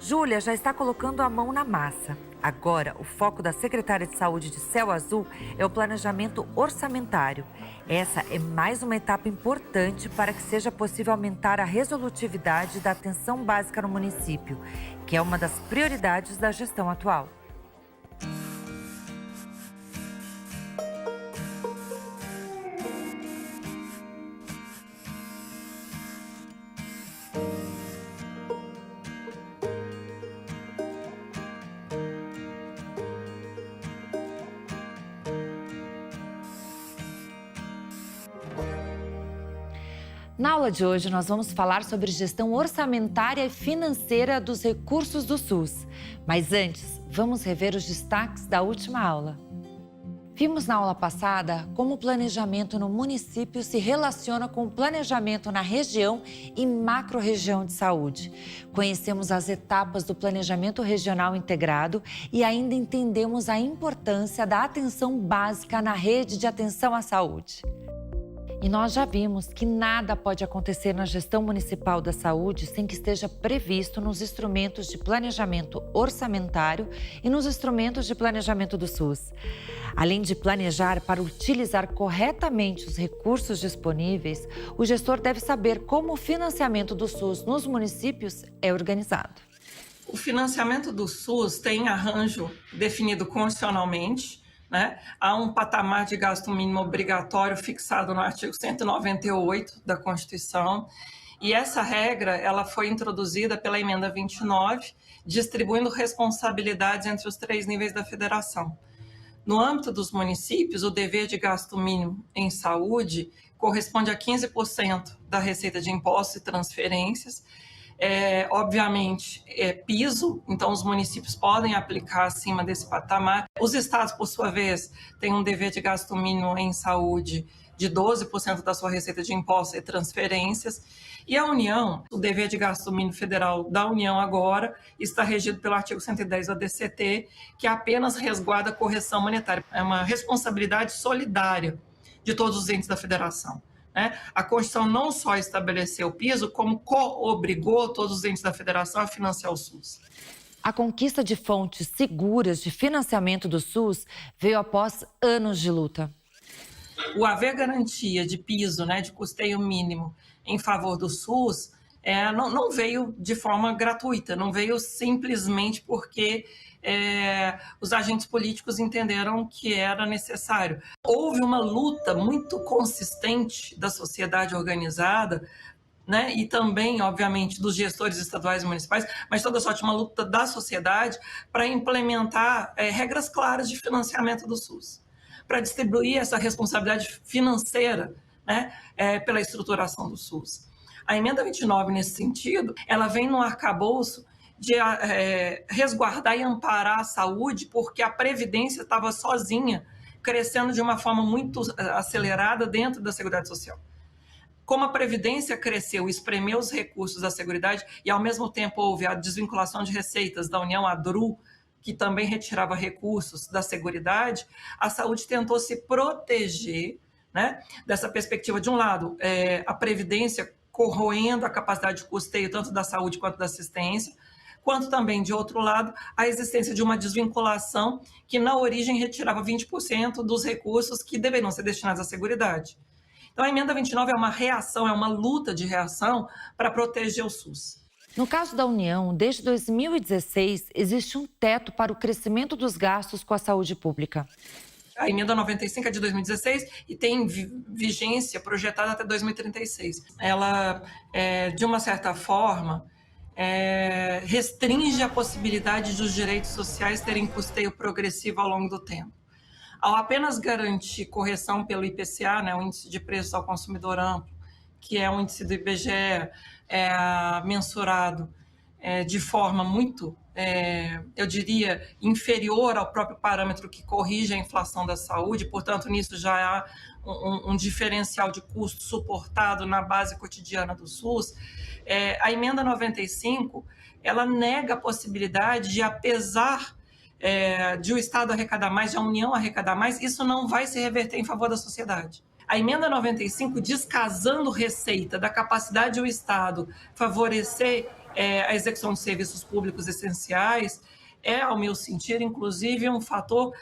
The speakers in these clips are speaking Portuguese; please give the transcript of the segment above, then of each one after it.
Júlia já está colocando a mão na massa. Agora, o foco da secretária de Saúde de Céu Azul é o planejamento orçamentário. Essa é mais uma etapa importante para que seja possível aumentar a resolutividade da atenção básica no município, que é uma das prioridades da gestão atual. Na aula de hoje, nós vamos falar sobre gestão orçamentária e financeira dos recursos do SUS. Mas antes, vamos rever os destaques da última aula. Vimos na aula passada como o planejamento no município se relaciona com o planejamento na região e macro-região de saúde. Conhecemos as etapas do planejamento regional integrado e ainda entendemos a importância da atenção básica na rede de atenção à saúde. E nós já vimos que nada pode acontecer na gestão municipal da saúde sem que esteja previsto nos instrumentos de planejamento orçamentário e nos instrumentos de planejamento do SUS. Além de planejar para utilizar corretamente os recursos disponíveis, o gestor deve saber como o financiamento do SUS nos municípios é organizado. O financiamento do SUS tem arranjo definido constitucionalmente, né? Há um patamar de gasto mínimo obrigatório fixado no artigo 198 da Constituição, e essa regra ela foi introduzida pela emenda 29, distribuindo responsabilidades entre os 3 níveis da federação. No âmbito dos municípios, o dever de gasto mínimo em saúde corresponde a 15% da receita de impostos e transferências. Obviamente, é piso, então os municípios podem aplicar acima desse patamar. Os estados, por sua vez, têm um dever de gasto mínimo em saúde de 12% da sua receita de impostos e transferências. E a União, o dever de gasto mínimo federal da União agora está regido pelo artigo 110 da DCT, que apenas resguarda a correção monetária. É uma responsabilidade solidária de todos os entes da federação. A Constituição não só estabeleceu o piso, como obrigou todos os entes da federação a financiar o SUS. A conquista de fontes seguras de financiamento do SUS veio após anos de luta. O haver garantia de piso, de custeio mínimo em favor do SUS, não veio de forma gratuita, não veio simplesmente porque os agentes políticos entenderam que era necessário. Houve uma luta muito consistente da sociedade organizada, e também, obviamente, dos gestores estaduais e municipais, mas toda sorte uma luta da sociedade para implementar regras claras de financiamento do SUS, para distribuir essa responsabilidade financeira pela estruturação do SUS. A emenda 29, nesse sentido, ela vem no arcabouço de resguardar e amparar a saúde, porque a Previdência estava sozinha, crescendo de uma forma muito acelerada dentro da Seguridade Social. Como a Previdência cresceu, espremeu os recursos da Seguridade e, ao mesmo tempo, houve a desvinculação de receitas da União, a DRU, que também retirava recursos da Seguridade, a saúde tentou se proteger dessa perspectiva. De um lado, a Previdência corroendo a capacidade de custeio tanto da saúde quanto da assistência, quanto também, de outro lado, a existência de uma desvinculação que, na origem, retirava 20% dos recursos que deveriam ser destinados à Seguridade. Então, a emenda 29 é uma reação, é uma luta de reação para proteger o SUS. No caso da União, desde 2016, existe um teto para o crescimento dos gastos com a saúde pública. A emenda 95 é de 2016 e tem vigência projetada até 2036. Ela, de uma certa forma, restringe a possibilidade dos direitos sociais terem custeio progressivo ao longo do tempo. Ao apenas garantir correção pelo IPCA, o Índice de Preços ao Consumidor Amplo, que é um índice do IBGE mensurado de forma muito, eu diria, inferior ao próprio parâmetro que corrige a inflação da saúde, portanto, nisso já há um diferencial de custo suportado na base cotidiana do SUS. A emenda 95, ela nega a possibilidade de, apesar de o Estado arrecadar mais, de a União arrecadar mais, isso não vai se reverter em favor da sociedade. A emenda 95, descasando receita da capacidade do Estado favorecer a execução de serviços públicos essenciais é, ao meu sentir, inclusive, um fator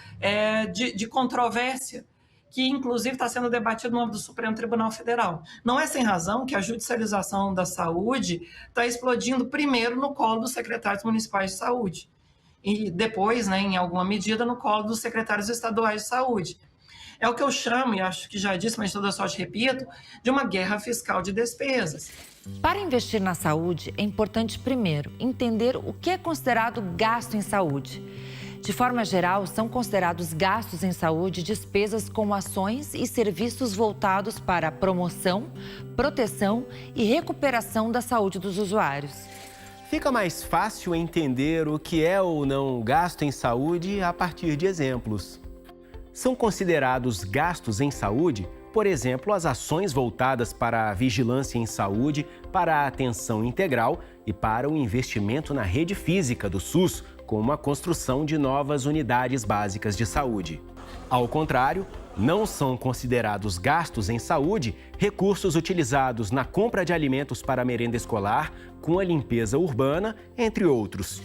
de controvérsia, que inclusive está sendo debatido no âmbito do Supremo Tribunal Federal. Não é sem razão que a judicialização da saúde está explodindo primeiro no colo dos secretários municipais de saúde e depois, em alguma medida, no colo dos secretários estaduais de saúde. É o que eu chamo, e acho que já disse, mas de toda sorte repito, de uma guerra fiscal de despesas. Para investir na saúde, é importante, primeiro, entender o que é considerado gasto em saúde. De forma geral, são considerados gastos em saúde despesas com ações e serviços voltados para a promoção, proteção e recuperação da saúde dos usuários. Fica mais fácil entender o que é ou não gasto em saúde a partir de exemplos. São considerados gastos em saúde, por exemplo, as ações voltadas para a vigilância em saúde, para a atenção integral e para o investimento na rede física do SUS, como a construção de novas unidades básicas de saúde. Ao contrário, não são considerados gastos em saúde recursos utilizados na compra de alimentos para a merenda escolar, com a limpeza urbana, entre outros.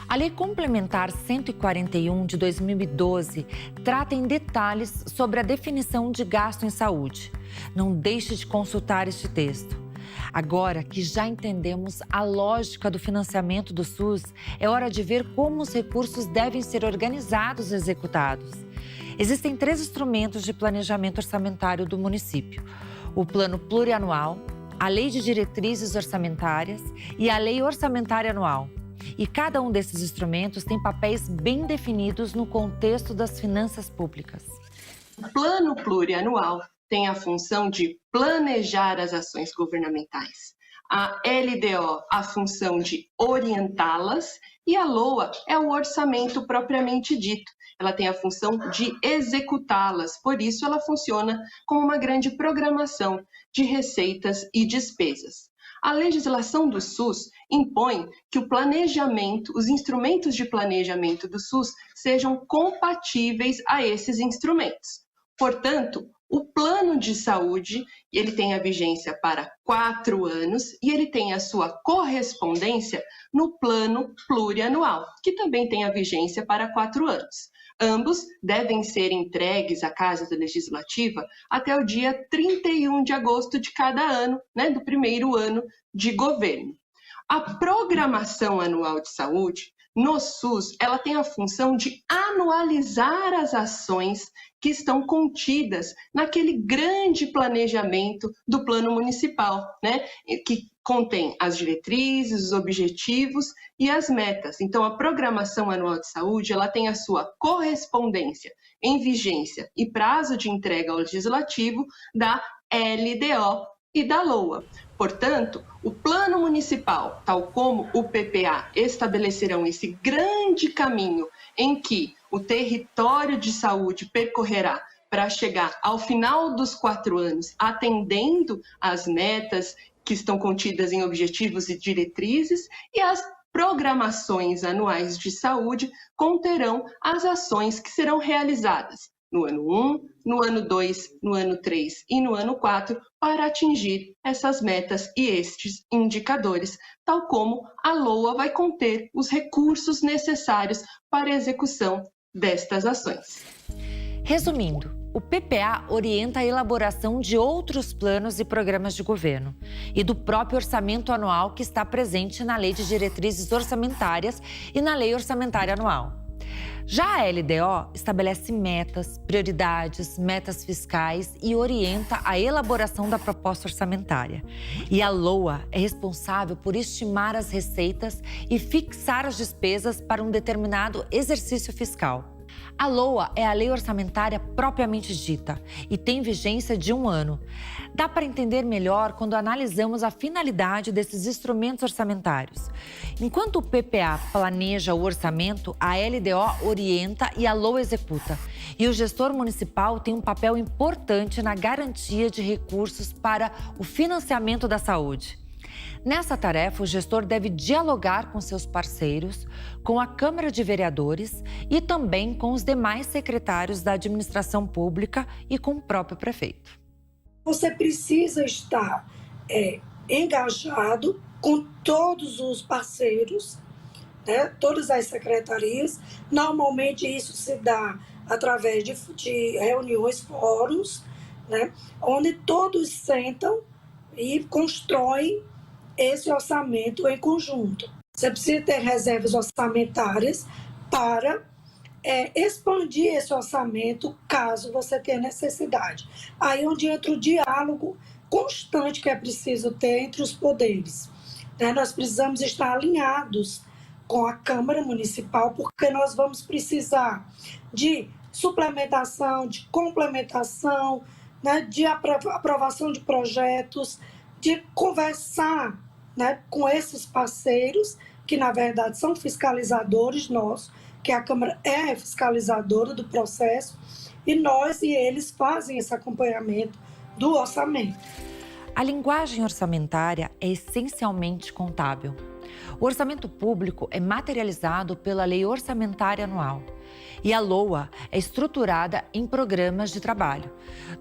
A Lei Complementar 141 de 2012 trata em detalhes sobre a definição de gasto em saúde. Não deixe de consultar este texto. Agora que já entendemos a lógica do financiamento do SUS, é hora de ver como os recursos devem ser organizados e executados. Existem 3 instrumentos de planejamento orçamentário do município: o Plano Plurianual, a Lei de Diretrizes Orçamentárias e a Lei Orçamentária Anual. E cada um desses instrumentos tem papéis bem definidos no contexto das finanças públicas. O Plano Plurianual tem a função de planejar as ações governamentais. A LDO, a função de orientá-las, e a LOA é o orçamento propriamente dito. Ela tem a função de executá-las, por isso ela funciona como uma grande programação de receitas e despesas. A legislação do SUS impõe que o planejamento, os instrumentos de planejamento do SUS sejam compatíveis a esses instrumentos. Portanto, o plano de saúde, ele tem a vigência para 4 anos e ele tem a sua correspondência no plano plurianual, que também tem a vigência para 4 anos. Ambos devem ser entregues à Casa Legislativa até o dia 31 de agosto de cada ano, do primeiro ano de governo. A programação anual de saúde no SUS, ela tem a função de anualizar as ações que estão contidas naquele grande planejamento do plano municipal, que contém as diretrizes, os objetivos e as metas. Então, a programação anual de saúde, ela tem a sua correspondência em vigência e prazo de entrega ao legislativo da LDO e da LOA. Portanto, o plano municipal, tal como o PPA, estabelecerão esse grande caminho em que o território de saúde percorrerá para chegar ao final dos 4 anos, atendendo às metas que estão contidas em objetivos e diretrizes, e as programações anuais de saúde conterão as ações que serão realizadas no ano 1, no ano 2, no ano 3 e no ano 4, para atingir essas metas e estes indicadores, tal como a LOA vai conter os recursos necessários para a execução destas ações. Resumindo, o PPA orienta a elaboração de outros planos e programas de governo e do próprio orçamento anual que está presente na Lei de Diretrizes Orçamentárias e na Lei Orçamentária Anual. Já a LDO estabelece metas, prioridades, metas fiscais e orienta a elaboração da proposta orçamentária. E a LOA é responsável por estimar as receitas e fixar as despesas para um determinado exercício fiscal. A LOA é a lei orçamentária propriamente dita e tem vigência de 1 ano. Dá para entender melhor quando analisamos a finalidade desses instrumentos orçamentários. Enquanto o PPA planeja o orçamento, a LDO orienta e a LOA executa. E o gestor municipal tem um papel importante na garantia de recursos para o financiamento da saúde. Nessa tarefa, o gestor deve dialogar com seus parceiros, com a Câmara de Vereadores e também com os demais secretários da administração pública e com o próprio prefeito. Você precisa estar engajado com todos os parceiros, né, todas as secretarias. Normalmente isso se dá através de reuniões, fóruns, né, onde todos sentam e constroem esse orçamento em conjunto. Você precisa ter reservas orçamentárias para expandir esse orçamento caso você tenha necessidade. Aí onde entra o diálogo constante que é preciso ter entre os poderes. Né? Nós precisamos estar alinhados com a Câmara Municipal, porque nós vamos precisar de suplementação, de complementação, né? De aprovação de projetos, de conversar, né, com esses parceiros, que na verdade são fiscalizadores nossos, que a Câmara é fiscalizadora do processo, e nós e eles fazem esse acompanhamento do orçamento. A linguagem orçamentária é essencialmente contábil. O orçamento público é materializado pela Lei Orçamentária Anual e a LOA é estruturada em programas de trabalho.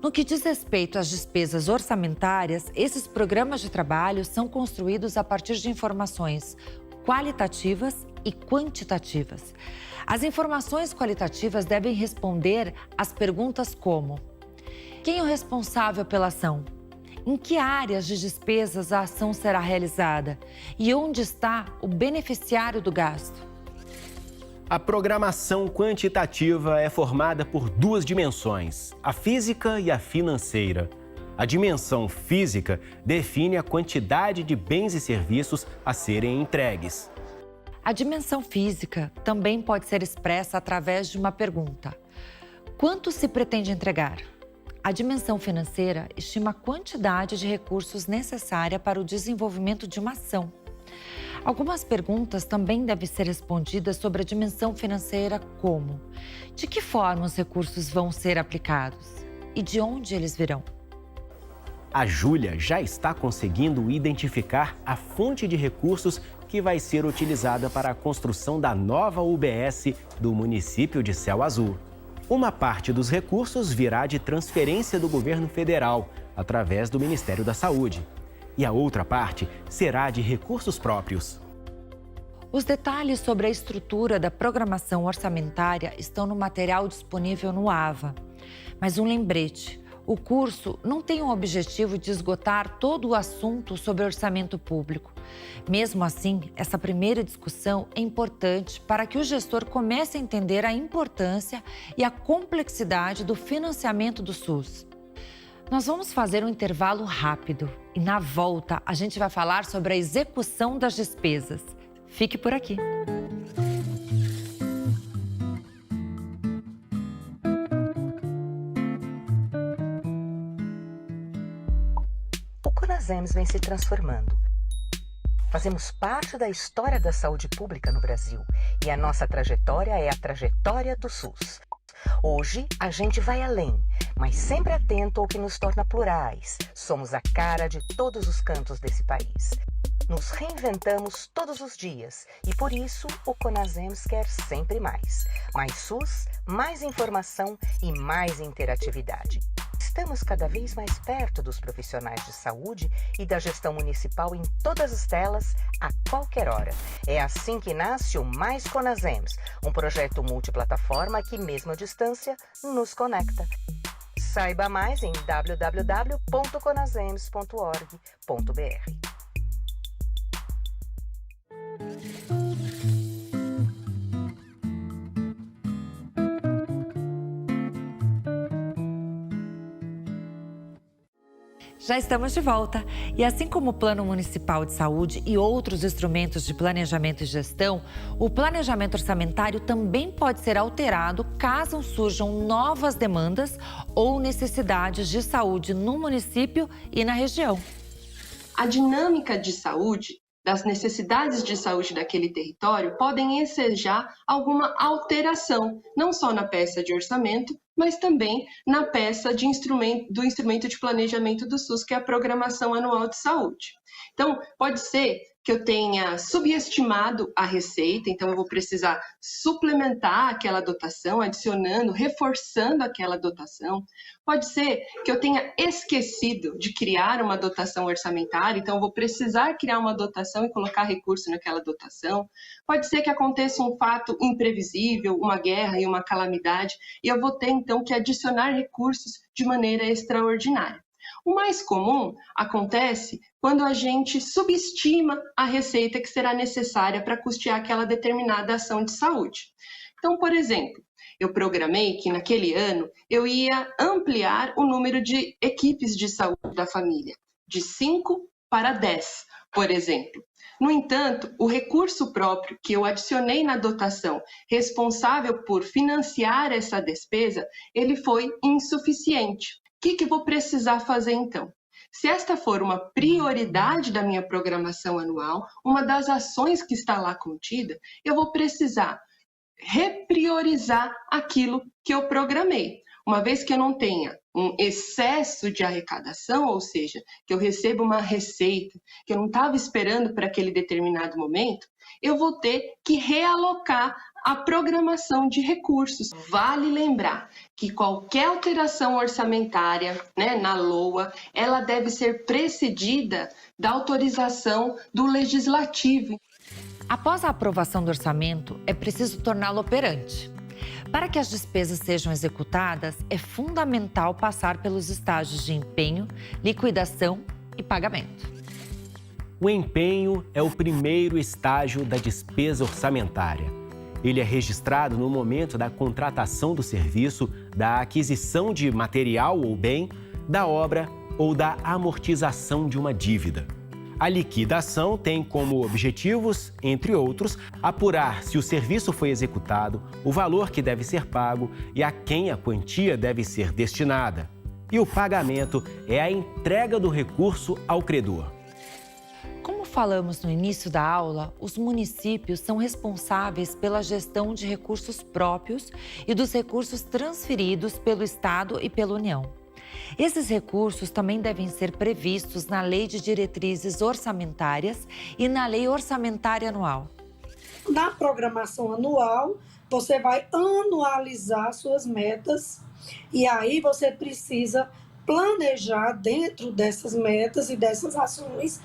No que diz respeito às despesas orçamentárias, esses programas de trabalho são construídos a partir de informações qualitativas e quantitativas. As informações qualitativas devem responder às perguntas como: quem é o responsável pela ação? Em que áreas de despesas a ação será realizada? E onde está o beneficiário do gasto? A programação quantitativa é formada por duas dimensões, a física e a financeira. A dimensão física define a quantidade de bens e serviços a serem entregues. A dimensão física também pode ser expressa através de uma pergunta: quanto se pretende entregar? A dimensão financeira estima a quantidade de recursos necessária para o desenvolvimento de uma ação. Algumas perguntas também devem ser respondidas sobre a dimensão financeira, como: de que forma os recursos vão ser aplicados e de onde eles virão? A Júlia já está conseguindo identificar a fonte de recursos que vai ser utilizada para a construção da nova UBS do município de Céu Azul. Uma parte dos recursos virá de transferência do governo federal, através do Ministério da Saúde. E a outra parte será de recursos próprios. Os detalhes sobre a estrutura da programação orçamentária estão no material disponível no AVA. Mas um lembrete: o curso não tem o objetivo de esgotar todo o assunto sobre orçamento público. Mesmo assim, essa primeira discussão é importante para que o gestor comece a entender a importância e a complexidade do financiamento do SUS. Nós vamos fazer um intervalo rápido e, na volta, a gente vai falar sobre a execução das despesas. Fique por aqui. O CONASEMS vem se transformando. Fazemos parte da história da saúde pública no Brasil e a nossa trajetória é a trajetória do SUS. Hoje, a gente vai além, mas sempre atento ao que nos torna plurais. Somos a cara de todos os cantos desse país. Nos reinventamos todos os dias e, por isso, o CONASEMS quer sempre mais. Mais SUS, mais informação e mais interatividade. Estamos cada vez mais perto dos profissionais de saúde e da gestão municipal em todas as telas, a qualquer hora. É assim que nasce o Mais CONASEMS, um projeto multiplataforma que, mesmo à distância, nos conecta. Saiba mais em www.conasems.org.br. Já estamos de volta. E assim como o Plano Municipal de Saúde e outros instrumentos de planejamento e gestão, o planejamento orçamentário também pode ser alterado caso surjam novas demandas ou necessidades de saúde no município e na região. A dinâmica de saúde, das necessidades de saúde daquele território, podem ensejar alguma alteração, não só na peça de orçamento, mas também na peça do instrumento de planejamento do SUS, que é a Programação Anual de Saúde. Então, pode ser que eu tenha subestimado a receita, então eu vou precisar suplementar aquela dotação, adicionando, reforçando aquela dotação. Pode ser que eu tenha esquecido de criar uma dotação orçamentária, então eu vou precisar criar uma dotação e colocar recurso naquela dotação. Pode ser que aconteça um fato imprevisível, uma guerra e uma calamidade, e eu vou ter então que adicionar recursos de maneira extraordinária. O mais comum acontece quando a gente subestima a receita que será necessária para custear aquela determinada ação de saúde. Então, por exemplo, eu programei que naquele ano eu ia ampliar o número de equipes de saúde da família, de 5 para 10, por exemplo. No entanto, o recurso próprio que eu adicionei na dotação responsável por financiar essa despesa, ele foi insuficiente. O que eu vou precisar fazer então? Se esta for uma prioridade da minha programação anual, uma das ações que está lá contida, eu vou precisar repriorizar aquilo que eu programei. Uma vez que eu não tenha um excesso de arrecadação, ou seja, que eu recebo uma receita que eu não estava esperando para aquele determinado momento, eu vou ter que realocar a programação de recursos. Vale lembrar que qualquer alteração orçamentária, na LOA, ela deve ser precedida da autorização do Legislativo. Após a aprovação do orçamento, é preciso torná-lo operante. Para que as despesas sejam executadas, é fundamental passar pelos estágios de empenho, liquidação e pagamento. O empenho é o primeiro estágio da despesa orçamentária. Ele é registrado no momento da contratação do serviço, da aquisição de material ou bem, da obra ou da amortização de uma dívida. A liquidação tem como objetivos, entre outros, apurar se o serviço foi executado, o valor que deve ser pago e a quem a quantia deve ser destinada. E o pagamento é a entrega do recurso ao credor. Como falamos no início da aula, os municípios são responsáveis pela gestão de recursos próprios e dos recursos transferidos pelo Estado e pela União. Esses recursos também devem ser previstos na Lei de Diretrizes Orçamentárias e na Lei Orçamentária Anual. Na programação anual, você vai anualizar suas metas e aí você precisa planejar dentro dessas metas e dessas ações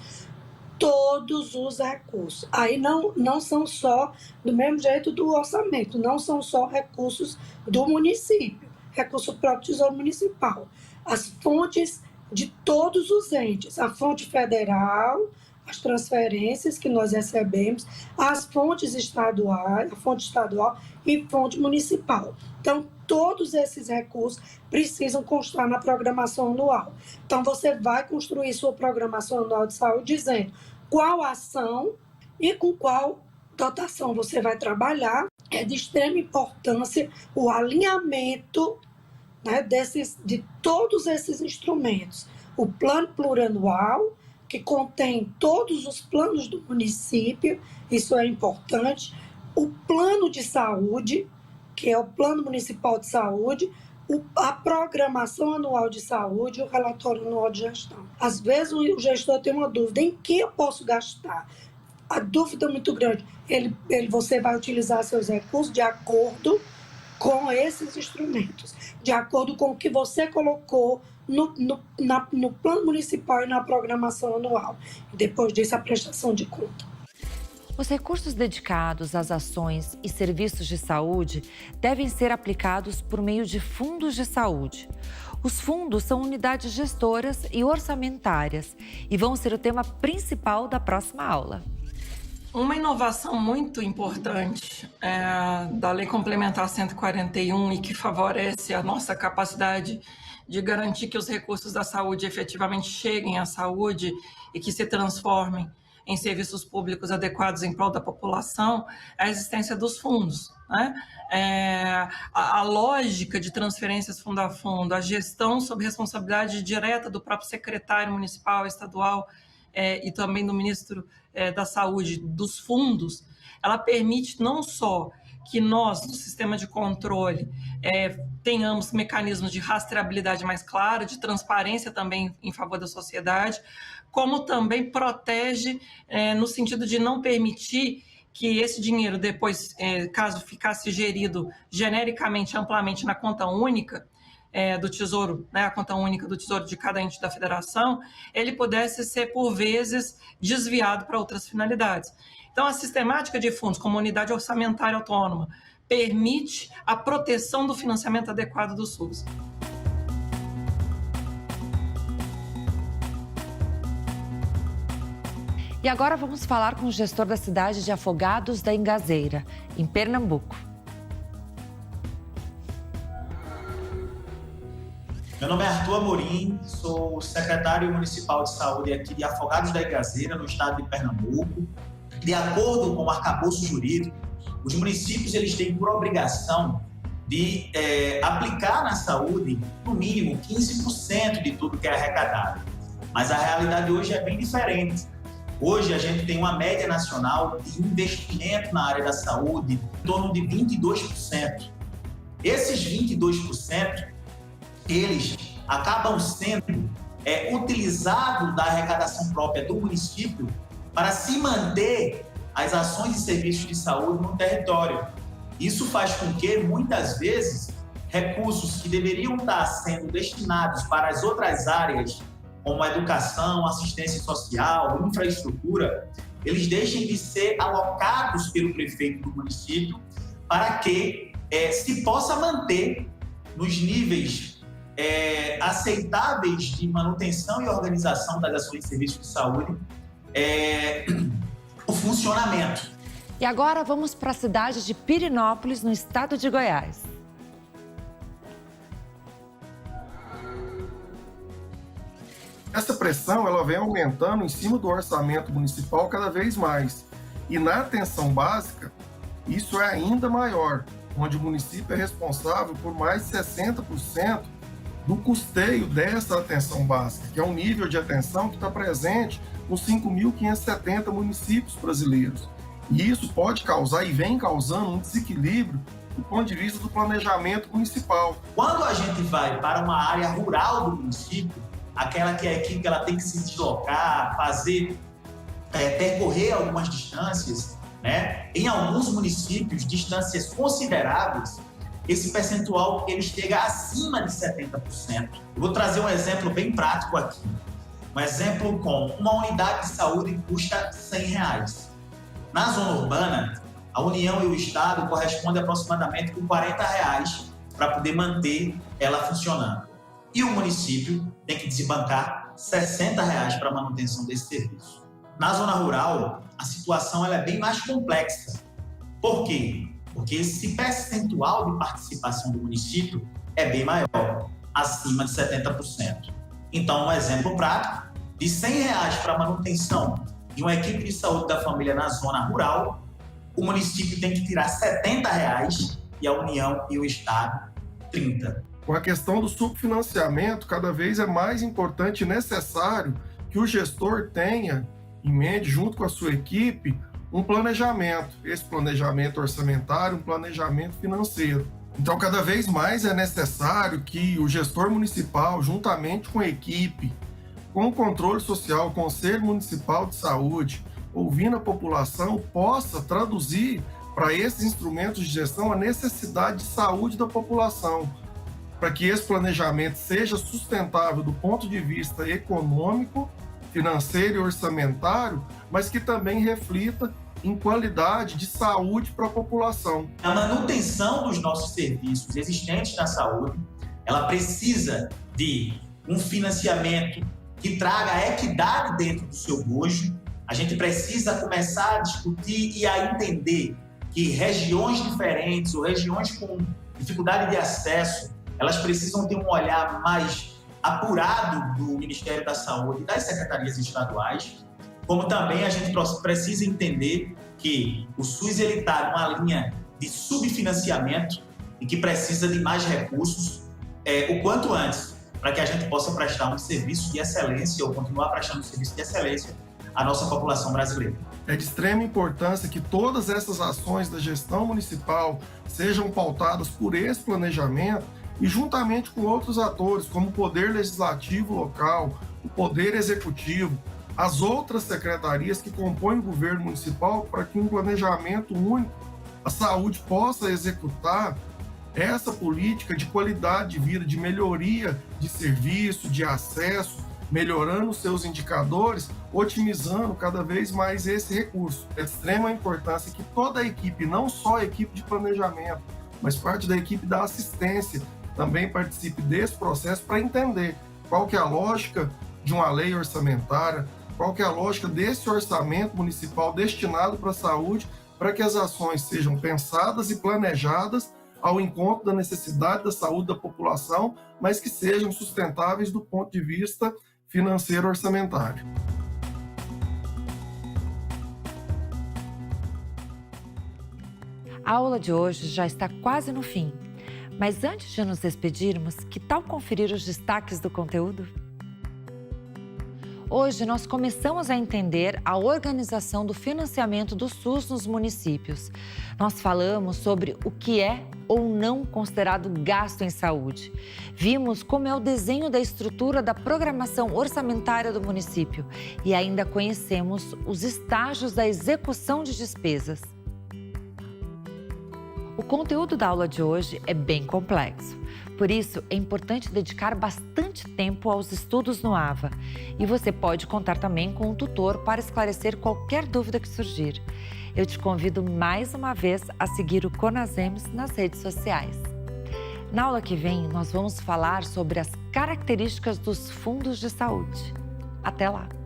todos os recursos. Aí não são só, do mesmo jeito do orçamento, não são só recursos do município, recurso próprio do Tesouro Municipal. As fontes de todos os entes, a fonte federal, as transferências que nós recebemos, as fontes estaduais, a fonte estadual e fonte municipal. Então, todos esses recursos precisam constar na programação anual. Então, você vai construir sua programação anual de saúde dizendo qual ação e com qual dotação você vai trabalhar. É de extrema importância o alinhamento, de todos esses instrumentos. O plano plurianual, que contém todos os planos do município, isso é importante. O plano de saúde, que é o Plano Municipal de Saúde, a programação anual de saúde e o relatório anual de gestão. Às vezes o gestor tem uma dúvida, em que eu posso gastar? A dúvida é muito grande. Você vai utilizar seus recursos de acordo com esses instrumentos, de acordo com o que você colocou no plano municipal e na programação anual. E depois disso, a prestação de conta. Os recursos dedicados às ações e serviços de saúde devem ser aplicados por meio de fundos de saúde. Os fundos são unidades gestoras e orçamentárias e vão ser o tema principal da próxima aula. Uma inovação muito importante da Lei Complementar 141 e que favorece a nossa capacidade de garantir que os recursos da saúde efetivamente cheguem à saúde e que se transformem em serviços públicos adequados em prol da população, é a existência dos fundos. A lógica de transferências fundo a fundo, a gestão sob responsabilidade direta do próprio secretário municipal, estadual e também do ministro da Saúde, dos fundos, ela permite não só que nós, do sistema de controle, tenhamos mecanismos de rastreabilidade mais clara, de transparência também em favor da sociedade, como também protege no sentido de não permitir que esse dinheiro depois, caso ficasse gerido genericamente, amplamente na conta única do Tesouro, né, a conta única do Tesouro de cada ente da federação, ele pudesse ser, por vezes, desviado para outras finalidades. Então, a sistemática de fundos como unidade orçamentária autônoma permite a proteção do financiamento adequado do SUS. E agora vamos falar com o gestor da cidade de Afogados da Ingazeira, em Pernambuco. Meu nome é Arthur Amorim, sou secretário municipal de saúde aqui de Afogados da Ingazeira, no estado de Pernambuco. De acordo com o arcabouço jurídico, os municípios eles têm por obrigação de aplicar na saúde, no mínimo, 15% de tudo que é arrecadado. Mas a realidade hoje é bem diferente. Hoje a gente tem uma média nacional de investimento na área da saúde em torno de 22%. Esses 22%, eles acabam sendo utilizados da arrecadação própria do município para se manter as ações e serviços de saúde no território. Isso faz com que, muitas vezes, recursos que deveriam estar sendo destinados para as outras áreas, como a educação, assistência social, infraestrutura, eles deixem de ser alocados pelo prefeito do município para que se possa manter nos níveis aceitáveis de manutenção e organização das ações e serviços de saúde o funcionamento. E agora vamos para a cidade de Pirenópolis, no estado de Goiás. Essa pressão ela vem aumentando em cima do orçamento municipal cada vez mais. E na atenção básica, isso é ainda maior, onde o município é responsável por mais de 60% do custeio dessa atenção básica, que é um nível de atenção que está presente nos 5.570 municípios brasileiros. E isso pode causar e vem causando um desequilíbrio do ponto de vista do planejamento municipal. Quando a gente vai para uma área rural do município, aquela que a equipe ela tem que se deslocar, percorrer algumas distâncias, né? Em alguns municípios, distâncias consideráveis, esse percentual ele chega acima de 70%. Eu vou trazer um exemplo bem prático aqui. Um exemplo com uma unidade de saúde custa R$100. Na zona urbana, a União e o Estado correspondem aproximadamente com R$40 para poder manter ela funcionando. E o município tem que desbancar R$60 para a manutenção desse serviço. Na zona rural, a situação ela é bem mais complexa. Por quê? Porque esse percentual de participação do município é bem maior, acima de 70%. Então, um exemplo prático, de R$100 para a manutenção de uma equipe de saúde da família na zona rural, o município tem que tirar R$70 e a União e o Estado, 30. Com a questão do subfinanciamento, cada vez é mais importante e necessário que o gestor tenha em mente, junto com a sua equipe, um planejamento. Esse planejamento orçamentário, um planejamento financeiro. Então, cada vez mais é necessário que o gestor municipal, juntamente com a equipe, com o controle social, o Conselho Municipal de Saúde, ouvindo a população, possa traduzir para esses instrumentos de gestão a necessidade de saúde da população, para que esse planejamento seja sustentável do ponto de vista econômico, financeiro e orçamentário, mas que também reflita em qualidade de saúde para a população. A manutenção dos nossos serviços existentes na saúde, ela precisa de um financiamento que traga equidade dentro do seu bojo. A gente precisa começar a discutir e a entender que regiões diferentes ou regiões com dificuldade de acesso, elas precisam ter um olhar mais apurado do Ministério da Saúde e das secretarias estaduais, como também a gente precisa entender que o SUS está numa linha de subfinanciamento e que precisa de mais recursos o quanto antes, para que a gente possa prestar um serviço de excelência ou continuar prestando um serviço de excelência a nossa população brasileira. É de extrema importância que todas essas ações da gestão municipal sejam pautadas por esse planejamento e juntamente com outros atores, como o Poder Legislativo local, o Poder Executivo, as outras secretarias que compõem o governo municipal, para que um planejamento único, a saúde possa executar essa política de qualidade de vida, de melhoria de serviço, de acesso, melhorando seus indicadores, otimizando cada vez mais esse recurso. É de extrema importância que toda a equipe, não só a equipe de planejamento, mas parte da equipe da assistência, também participe desse processo para entender qual que é a lógica de uma lei orçamentária, qual que é a lógica desse orçamento municipal destinado para a saúde, para que as ações sejam pensadas e planejadas ao encontro da necessidade da saúde da população, mas que sejam sustentáveis do ponto de vista financeiro orçamentário. A aula de hoje já está quase no fim, mas antes de nos despedirmos, que tal conferir os destaques do conteúdo? Hoje nós começamos a entender a organização do financiamento do SUS nos municípios. Nós falamos sobre o que é ou não considerado gasto em saúde. Vimos como é o desenho da estrutura da programação orçamentária do município e ainda conhecemos os estágios da execução de despesas. O conteúdo da aula de hoje é bem complexo. Por isso, é importante dedicar bastante tempo aos estudos no AVA. E você pode contar também com um tutor para esclarecer qualquer dúvida que surgir. Eu te convido mais uma vez a seguir o Conasems nas redes sociais. Na aula que vem, nós vamos falar sobre as características dos fundos de saúde. Até lá!